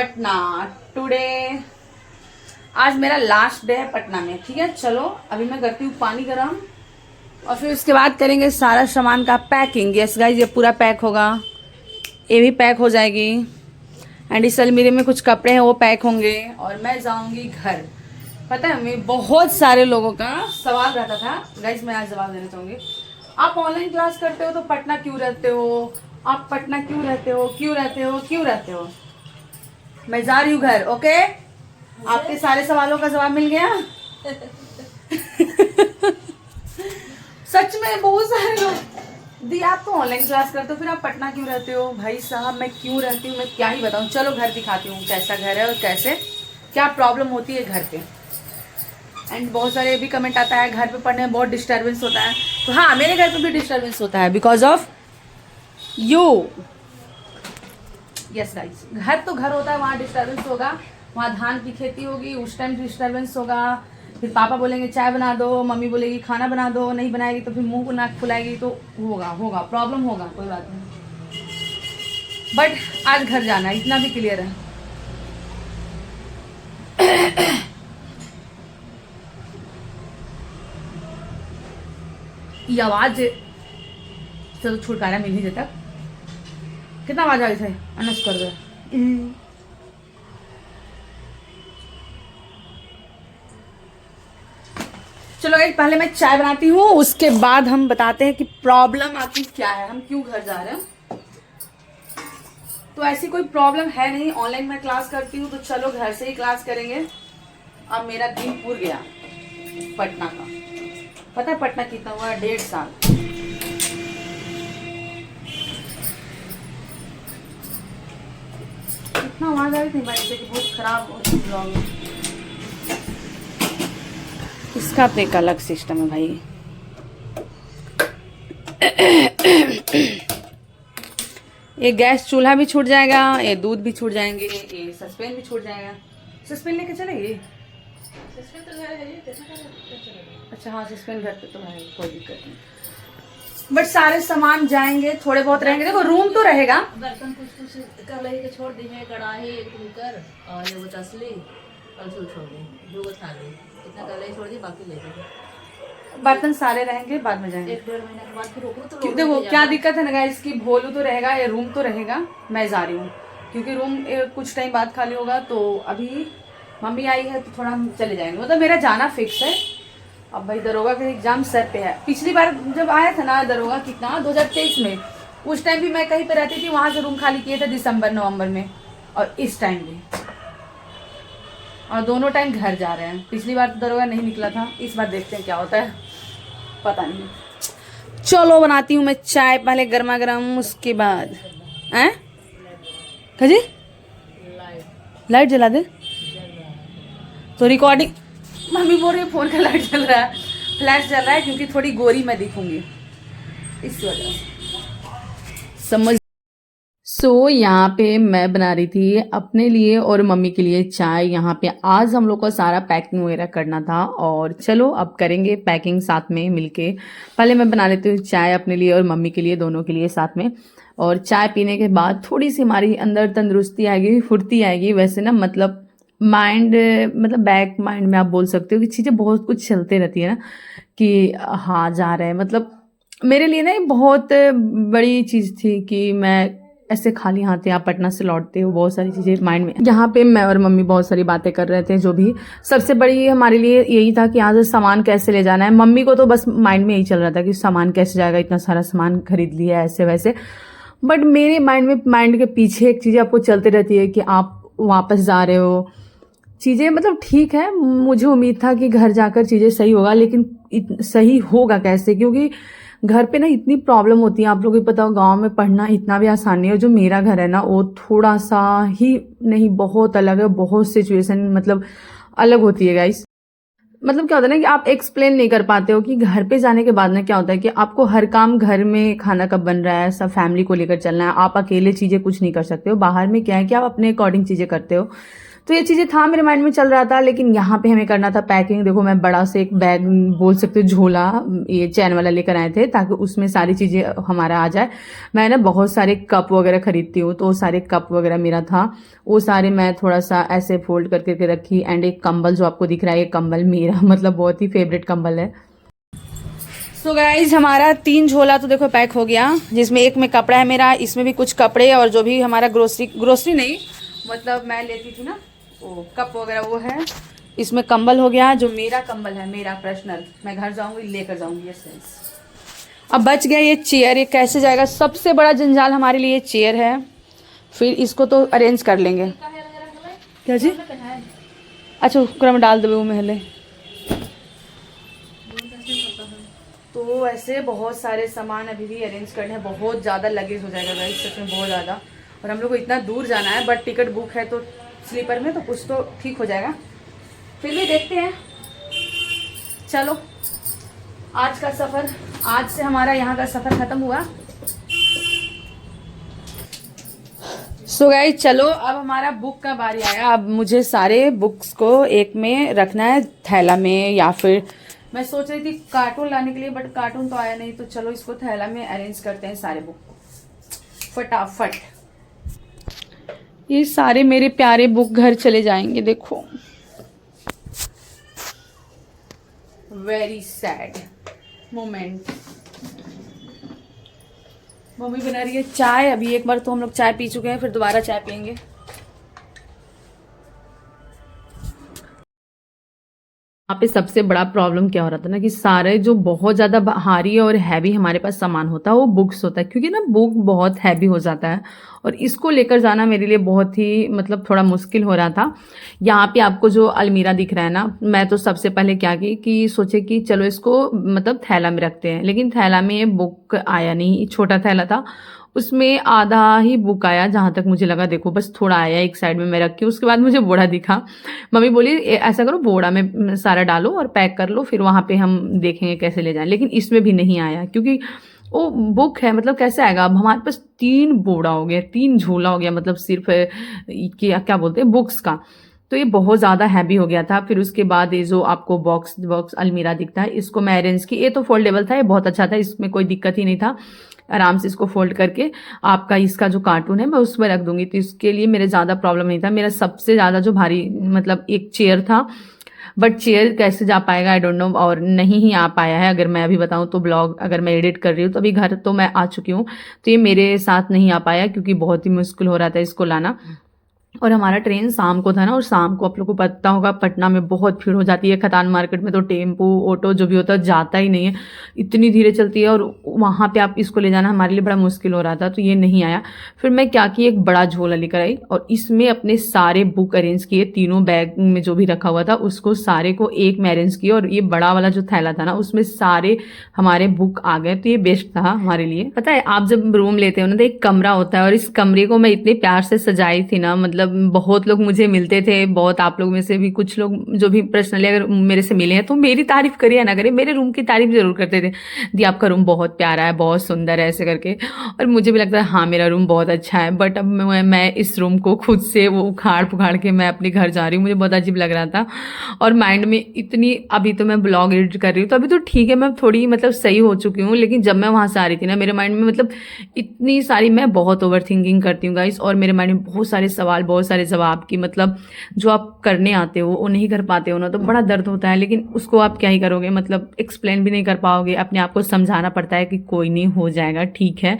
Patna today. आज मेरा last day है पटना में, ठीक है। चलो अभी मैं करती हूँ पानी गर्म और फिर उसके बाद करेंगे सारा सामान का पैकिंग। यस गाइस, ये पूरा पैक होगा, ये भी पैक हो जाएगी एंड इस अलमीरे में कुछ कपड़े हैं वो पैक होंगे और मैं जाऊंगी घर। पता है मैं बहुत सारे लोगों का सवाल रहता था गाइस, मैं आज जवाब देना चाहूंगी। आप ऑनलाइन क्लास करते हो तो पटना क्यों रहते हो, आप पटना क्यों रहते हो, क्यों रहते हो, क्यों रहते हो। मैं जा रही हूँ घर, ओके। आपके सारे सवालों का जवाब मिल गया। सच में बहुत सारे लोग दी, आप तो ऑनलाइन क्लास करते हो फिर आप पटना क्यों रहते हो। भाई साहब मैं क्यों रहती हूँ मैं क्या ही बताऊँ। चलो घर दिखाती हूँ कैसा घर है और कैसे क्या प्रॉब्लम होती है घर पे। एंड बहुत सारे भी कमेंट आता है घर पे पढ़ने में बहुत डिस्टर्बेंस होता है। तो हाँ, मेरे घर पे भी डिस्टर्बेंस होता है because of you. Yes guys, घर तो घर होता है, वहाँ डिस्टर्बेंस होगा, वहाँ धान की खेती होगी, उस टाइम डिस्टर्बेंस होगा। फिर पापा बोलेंगे चाय बना दो, मम्मी बोलेगी खाना बना दो, नहीं बनाएगी तो फिर मुंह को नाक फुलाएगी, तो होगा प्रॉब्लम होगा, कोई बात नहीं। बट आज घर जाना है, इतना भी क्लियर है। ये आवाज चलो छुटकारा मिल नहीं देता। कितना आवाज आ रही थी अनस कर दो। चलो गाइस, पहले मैं चाय बनाती हूँ, उसके बाद हम बताते हैं कि प्रॉब्लम आखिर क्या है, हम क्यों घर जा रहे हैं। तो ऐसी कोई प्रॉब्लम है नहीं, ऑनलाइन मैं क्लास करती हूँ तो चलो घर से ही क्लास करेंगे। अब मेरा दिन पूर गया पटना का। पता है पटना कितना हुआ, 1.5 साल। इतना आवाज आ रही थी भाई कि बहुत खराब हो। इसका तो एक अलग सिस्टम है भाई। ये गैस चूल्हा भी छूट जाएगा, ये दूध भी छूट जाएंगे, ये सस्पेन भी छूट जाएगा। सस्पेन लेके चलेगी? सस्पेन तो घर है। अच्छा हाँ, सस्पेन घर पे तो है, कोई दिक्कत नहीं। बट सारे सामान जाएंगे, थोड़े बहुत रहेंगे। देखो रूम तो रहेगा, बर्तन कुछ कढ़ाई के छोड़ दी है, कढ़ाई एक कुकर और एगो तसली और छोड़ दी, 2 थाली, इतना कढ़ाई छोड़ दी, बाकी ले दी। बर्तन सारे रहेंगे, बाद में जाएंगे 1-1.5 महीने के बाद फिर रोको तो देखो क्या दिक्कत है ना गाइस, इसकी भोलू तो रहेगा, ये रूम तो रहेगा। मैं जा रही हूँ क्योंकि रूम कुछ टाइम बाद खाली होगा। तो अभी मम्मी आई है तो थोड़ा हम चले जाएंगे, मतलब मेरा जाना फिक्स है। अब भाई दरोगा का एग्जाम सर पे है। पिछली बार जब आया था ना दरोगा, कितना 2023 में, उस टाइम भी मैं कहीं पे रहती थी, वहां से रूम खाली किए थे दिसंबर नवंबर में, और इस टाइम भी, और दोनों टाइम घर जा रहे हैं। पिछली बार तो दरोगा नहीं निकला था, इस बार देखते हैं क्या होता है, पता नहीं। चलो बनाती हूँ मैं चाय, पहले गर्मा गर्म, उसके बाद हैं खजी लाइट जला दे तो रिकॉर्डिंग। मम्मी बोल रही है फोन का लाइट जल रहा है, फ्लैश जल रहा है क्योंकि थोड़ी गोरी मैं दिखूंगी इस वजह से, समझ। सो यहाँ पे मैं बना रही थी अपने लिए और मम्मी के लिए चाय। यहाँ पे आज हम लोग को सारा पैकिंग वगैरह करना था और चलो अब करेंगे पैकिंग साथ में मिलके। पहले मैं बना लेती हूँ चाय अपने लिए और मम्मी के लिए, दोनों के लिए साथ में। और चाय पीने के बाद थोड़ी सी हमारी अंदर तंदुरुस्ती आएगी, फुर्ती आएगी। वैसे ना मतलब माइंड, मतलब बैक माइंड में आप बोल सकते हो कि चीज़ें बहुत कुछ चलते रहती है ना, कि हाँ जा रहे हैं। मतलब मेरे लिए ना ये बहुत बड़ी चीज़ थी कि मैं ऐसे खाली हाथ यहाँ पटना से लौटते हो, बहुत सारी चीज़ें माइंड में। यहाँ पे मैं और मम्मी बहुत सारी बातें कर रहे थे, जो भी सबसे बड़ी हमारे लिए यही था कि यहाँ से सामान कैसे ले जाना है। मम्मी को तो बस माइंड में यही चल रहा था कि सामान कैसे जाएगा, इतना सारा सामान खरीद लिया ऐसे वैसे। बट मेरे माइंड के पीछे एक चीज़ आपको चलती रहती है कि आप वापस जा रहे हो। चीज़ें मतलब ठीक है, मुझे उम्मीद था कि घर जाकर चीज़ें सही होगा, लेकिन सही होगा कैसे, क्योंकि घर पे ना इतनी प्रॉब्लम होती है। आप लोगों को पता हो गांव में पढ़ना इतना भी आसान नहीं है। जो मेरा घर है ना वो थोड़ा सा ही नहीं, बहुत अलग है, बहुत सिचुएशन मतलब अलग होती है गाइस। मतलब क्या होता है ना कि आप एक्सप्लेन नहीं कर पाते हो कि घर पे जाने के बाद ना क्या होता है कि आपको हर काम, घर में खाना कब बन रहा है, सब फैमिली को लेकर चलना है, आप अकेले चीज़ें कुछ नहीं कर सकते हो। बाहर में क्या है कि आप अपने अकॉर्डिंग चीज़ें करते हो। तो ये चीज़ें था मेरे माइंड में चल रहा था, लेकिन यहाँ पे हमें करना था पैकिंग। देखो मैं बड़ा से एक बैग बोल सकते हो, झोला ये चैन वाला लेकर आए थे ताकि उसमें सारी चीज़ें हमारा आ जाए। मैं ना बहुत सारे कप वगैरह खरीदती हूँ, तो सारे कप वगैरह मेरा था, वो सारे मैं थोड़ा सा ऐसे फोल्ड करके रखी। एंड एक कंबल जो आपको दिख रहा है, ये कंबल मेरा मतलब बहुत ही फेवरेट कंबल है। सो गाइज हमारा 3 झोला तो देखो पैक हो गया, जिसमें एक में कपड़ा है मेरा, इसमें भी कुछ कपड़े और जो भी हमारा ग्रोसरी नहीं मतलब मैं लेती थी ना वो कप वगैरह वो है। इसमें कंबल हो गया, जो मेरा कंबल है मेरा पर्सनल, मैं घर जाऊंगी लेकर जाऊंगी ये सेंस। अब बच गया ये चेयर, ये कैसे जाएगा, सबसे बड़ा जंजाल हमारे लिए चेयर है। फिर इसको तो अरेंज कर लेंगे। क्या जी? अच्छा कुकर में डाल दो वो महले। तो ऐसे बहुत सारे सामान अभी भी अरेंज करने हैं, बहुत ज़्यादा लगेज हो जाएगा गाइस, सच में बहुत ज़्यादा। और हम लोग को इतना दूर जाना है, बट टिकट बुक है तो स्लीपर में, तो कुछ तो ठीक हो जाएगा। फिर भी देखते हैं। चलो आज का सफ़र, आज से हमारा यहाँ का सफ़र ख़त्म हुआ। सो गाइस चलो अब हमारा बुक का बारी आया। अब मुझे सारे बुक्स को एक में रखना है, थैला में, या फिर मैं सोच रही थी कार्टून लाने के लिए, बट कार्टून तो आया नहीं, तो चलो इसको थैला में अरेंज करते हैं सारे बुक को फटाफट। ये सारे मेरे प्यारे बुक घर चले जाएंगे, देखो वेरी सैड मोमेंट। मम्मी बना रही है चाय, अभी एक बार तो हम लोग चाय पी चुके हैं, फिर दोबारा चाय पियेंगे। यहाँ पे सबसे बड़ा प्रॉब्लम क्या हो रहा था ना कि सारे जो बहुत ज़्यादा भारी और हैवी हमारे पास सामान होता है वो बुक्स होता है, क्योंकि ना बुक बहुत हैवी हो जाता है और इसको लेकर जाना मेरे लिए बहुत ही मतलब थोड़ा मुश्किल हो रहा था। यहाँ पे आपको जो अलमीरा दिख रहा है ना, मैं तो सबसे पहले क्या की कि सोचे कि चलो इसको मतलब थैला में रखते हैं, लेकिन थैला में बुक आया नहीं, छोटा थैला था, उसमें आधा ही बुक आया जहाँ तक मुझे लगा। देखो बस थोड़ा आया, एक साइड में मैं रखी, उसके बाद मुझे बोरा दिखा। मम्मी बोली ऐसा करो बोरा में सारा डालो और पैक कर लो, फिर वहाँ पे हम देखेंगे कैसे ले जाएं। लेकिन इसमें भी नहीं आया, क्योंकि वो बुक है, मतलब कैसे आएगा। अब हमारे पास 3 बोरा हो गया, 3 झोला हो गया, मतलब सिर्फ क्या बोलते हैं बुक्स का। तो ये बहुत ज़्यादा हैवी हो गया था। फिर उसके बाद ये जो आपको बॉक्स अलमीरा दिखता है, इसको मैं अरेंज की। ये तो फोल्डेबल था, ये बहुत अच्छा था, इसमें कोई दिक्कत ही नहीं था। आराम से इसको फोल्ड करके आपका इसका जो कार्टून है मैं उस पर रख दूंगी, तो इसके लिए मेरे ज़्यादा प्रॉब्लम नहीं था। मेरा सबसे ज़्यादा जो भारी मतलब एक चेयर था, बट चेयर कैसे जा पाएगा आई डोंट नो, और नहीं ही आ पाया है। अगर मैं अभी बताऊं तो ब्लॉग अगर मैं एडिट कर रही हूँ तो अभी घर तो मैं आ चुकी हूँ, तो ये मेरे साथ नहीं आ पाया क्योंकि बहुत ही मुश्किल हो रहा था इसको लाना। और हमारा ट्रेन शाम को था ना, और शाम को आप लोग को पता होगा पटना में बहुत भीड़ हो जाती है। खतान मार्केट में तो टेम्पो ऑटो जो भी होता है जाता ही नहीं है, इतनी धीरे चलती है, और वहाँ पे आप इसको ले जाना हमारे लिए बड़ा मुश्किल हो रहा था, तो ये नहीं आया। फिर मैं क्या की एक बड़ा झोला लेकर आई और इसमें अपने सारे बुक अरेंज किए, तीनों बैग में जो भी रखा हुआ था उसको सारे को एक में अरेंज किया। और ये बड़ा वाला जो थैला था ना उसमें सारे हमारे बुक आ गए, तो ये बेस्ट था हमारे लिए। पता है आप जब रूम लेते हो ना तो एक कमरा होता है, और इस कमरे को मैं इतने प्यार से सजाई थी ना, मतलब बहुत लोग मुझे मिलते थे, बहुत आप लोग में से भी कुछ लोग जो भी पर्सनली अगर मेरे से मिले हैं तो मेरी तारीफ करिए या ना करिए, मेरे रूम की तारीफ जरूर करते थे। दी आपका रूम बहुत प्यारा है, बहुत सुंदर है, ऐसे करके। और मुझे भी लगता है हाँ मेरा रूम बहुत अच्छा है, बट अब मैं इस रूम को खुद से वो उखाड़ पुखाड़ के मैं अपने घर जा रही हूँ, मुझे बहुत अजीब लग रहा था। और माइंड में इतनी, अभी तो मैं ब्लॉग एडिट कर रही हूँ तो अभी तो ठीक है, मैं थोड़ी मतलब सही हो चुकी हूँ, लेकिन जब मैं वहाँ से आ रही थी ना मेरे माइंड में मतलब इतनी सारी, मैं बहुत ओवर थिंकिंग करती हूँ गाइस, और मेरे माइंड में बहुत सारे सवाल, बहुत सारे जवाब की मतलब जो आप करने आते हो वो नहीं कर पाते हो ना, तो बड़ा दर्द होता है। लेकिन उसको आप क्या ही करोगे, मतलब एक्सप्लेन भी नहीं कर पाओगे, अपने आप को समझाना पड़ता है कि कोई नहीं, हो जाएगा, ठीक है।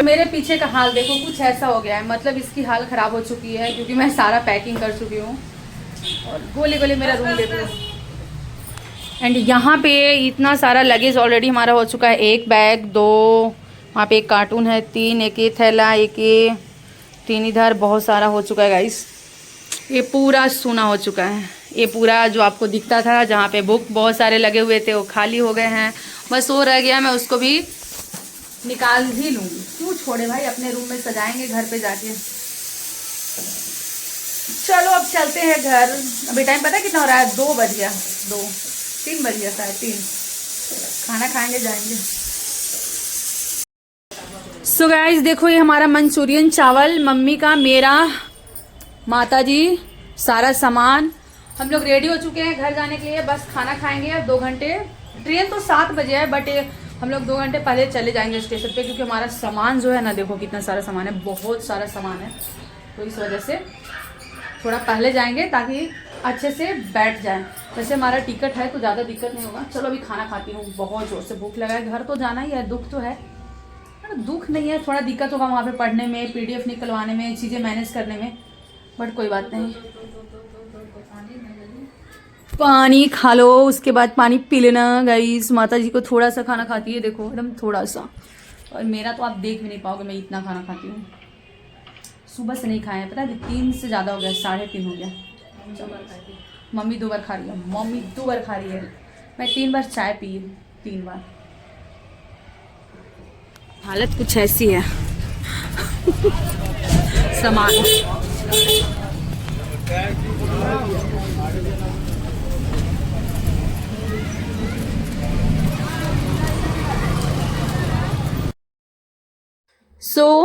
मेरे पीछे का हाल देखो, कुछ ऐसा हो गया है, मतलब इसकी हाल खराब हो चुकी है क्योंकि मैं सारा पैकिंग कर चुकी हूँ। और गोले गोले मेरा रूम देखो, एंड यहाँ पे इतना सारा लगेज ऑलरेडी हमारा हो चुका है। 1 बैग, 2 वहाँ पे एक कार्टून है, 3 एक ये थैला, एक ये 3 इधर, बहुत सारा हो चुका है गाइस। ये पूरा सूना हो चुका है, ये पूरा जो आपको दिखता था जहाँ पे बुक बहुत सारे लगे हुए थे वो खाली हो गए हैं, बस वो रह गया, मैं उसको भी निकाल ही लूँगी। क्यों छोड़े भाई, अपने रूम में सजाएंगे घर पे जाके। चलो अब चलते हैं घर। अभी टाइम पता है कितना हो रहा है, 2 बज गया, 3 बज गया शायद, 3। खाना खाएंगे जाएंगे। सो गाइस देखो ये हमारा मंचूरियन चावल, मम्मी का, मेरा, माता जी सारा सामान हम लोग रेडी हो चुके हैं घर जाने के लिए। बस खाना खाएंगे अब 2 घंटे। ट्रेन तो 7 बजे है, बट हम लोग 2 घंटे पहले चले जाएंगे स्टेशन पे, क्योंकि हमारा सामान जो है ना, देखो कितना सारा सामान है, बहुत सारा सामान है। तो इस वजह से थोड़ा पहले जाएंगे ताकि अच्छे से बैठ जाए। वैसे हमारा टिकट है तो ज़्यादा दिक्कत नहीं होगा। चलो अभी खाना खाती हूँ, बहुत ज़ोर से भूख लगा है। घर तो जाना ही है, दुख तो है, दुख नहीं है, थोड़ा दिक्कत होगा वहाँ पे पढ़ने में, PDF निकलवाने में, चीज़ें मैनेज करने में, बट कोई बात नहीं। पानी खा लो, उसके बाद पानी पी लेना गाइस। माता जी को थोड़ा सा खाना खाती है, देखो एकदम थोड़ा सा, और मेरा तो आप देख भी नहीं पाओगे मैं इतना खाना खाती हूँ। सुबह से नहीं खाया, पता है 3 से ज़्यादा हो गया, 3:30 हो गया। मम्मी 2 बार खा रही है, मम्मी 2 बार खा रही है। मैं 3 बार चाय पी, 3 बार। हालत कुछ ऐसी है। सामान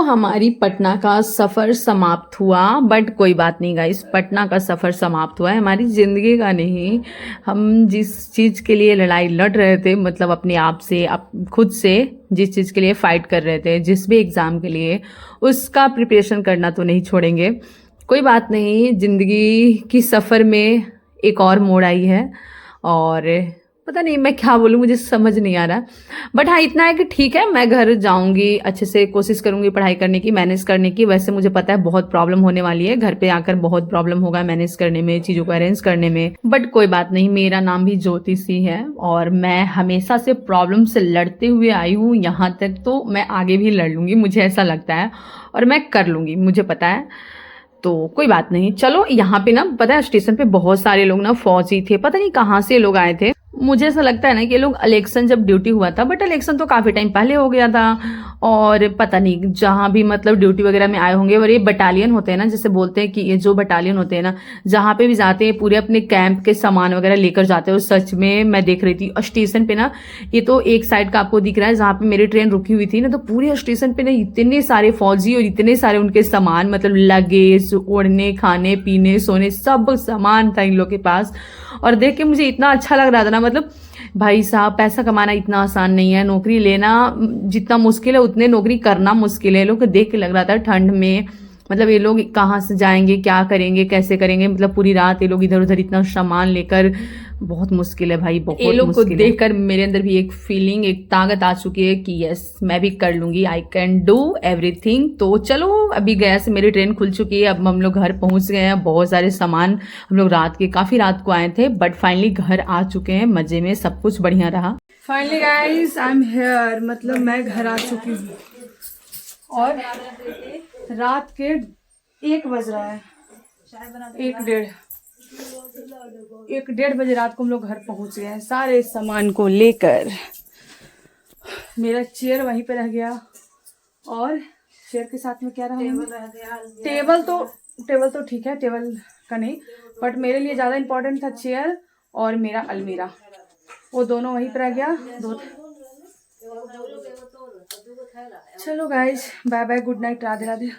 हमारी पटना का सफ़र समाप्त हुआ, बट कोई बात नहीं गाइस, पटना का सफ़र समाप्त हुआ है, हमारी ज़िंदगी का नहीं। हम जिस चीज़ के लिए लड़ाई लड़ रहे थे, मतलब अपने आप से, खुद से जिस चीज़ के लिए फ़ाइट कर रहे थे, जिस भी एग्ज़ाम के लिए, उसका प्रिपरेशन करना तो नहीं छोड़ेंगे। कोई बात नहीं, ज़िंदगी की सफ़र में एक और मोड़ आई है, और पता नहीं मैं क्या बोलूँ, मुझे समझ नहीं आ रहा। बट हाँ इतना है कि ठीक है, मैं घर जाऊंगी, अच्छे से कोशिश करूंगी पढ़ाई करने की, मैनेज करने की। वैसे मुझे पता है बहुत प्रॉब्लम होने वाली है, घर पे आकर बहुत प्रॉब्लम होगा मैनेज करने में, चीज़ों को अरेंज करने में, बट कोई बात नहीं। मेरा नाम भी ज्योति सी है, और मैं हमेशा से प्रॉब्लम से लड़ते हुए आई हूँ यहाँ तक, तो मैं आगे भी लड़ लूँगी, मुझे ऐसा लगता है, और मैं कर लूँगी, मुझे पता है। तो कोई बात नहीं। चलो यहाँ पे ना, पता है स्टेशन पे बहुत सारे लोग ना फौजी थे, पता नहीं कहाँ से लोग आए थे। मुझे ऐसा लगता है ना कि ये लोग इलेक्शन जब ड्यूटी हुआ था, बट इलेक्शन तो काफ़ी टाइम पहले हो गया था, और पता नहीं जहाँ भी मतलब ड्यूटी वगैरह में आए होंगे। और ये बटालियन होते हैं ना, जैसे बोलते हैं कि ये जो बटालियन होते हैं ना, जहाँ पे भी जाते हैं पूरे अपने कैंप के सामान वगैरह लेकर जाते हैं। सच में मैं देख रही थी स्टेशन पे ना, ये तो एक साइड का आपको दिख रहा है जहाँ पे मेरी ट्रेन रुकी हुई थी ना, तो पूरे स्टेशन पे ना इतने सारे फौजी और इतने सारे उनके सामान, मतलब लगेज, ओढ़ने, खाने पीने, सोने, सब सामान था इन लोग के पास। और देख के मुझे इतना अच्छा लग रहा था ना, मतलब भाई साहब पैसा कमाना इतना आसान नहीं है, नौकरी लेना जितना मुश्किल है उतने नौकरी करना मुश्किल है। लोग को देख के लग रहा था ठंड में, मतलब ये लोग कहाँ से जाएंगे, क्या करेंगे, कैसे करेंगे, मतलब पूरी रात ये लोग इधर उधर इतना सामान लेकर, बहुत मुश्किल है भाई, बहुत। ये लोग को देखकर मेरे अंदर भी एक फीलिंग, एक ताकत आ चुकी है कि यस मैं भी कर लूंगी, आई कैन डू एवरीथिंग। तो चलो अभी गया से मेरी ट्रेन खुल चुकी है, अब हम लोग घर पहुंच गए हैं। बहुत सारे सामान हम लोग काफी रात को आए थे, बट फाइनली घर आ चुके हैं, मजे में, सब कुछ बढ़िया रहा। Finally guys I am here, मतलब मैं घर आ चुकी हूँ, और रात के 1 बज रहा है, 1:30 बजे रात को हम लोग घर पहुंच गए हैं सारे सामान को लेकर। मेरा चेयर वहीं पे रह गया, और चेयर के साथ में क्या रहा, टेबल तो ठीक है, टेबल का नहीं, बट मेरे लिए ज़्यादा इम्पोर्टेंट था चेयर और मेरा अलमीरा, वो दोनों वहीं पे रह गया। चलो guys bye bye, good night, Radhe Radhe.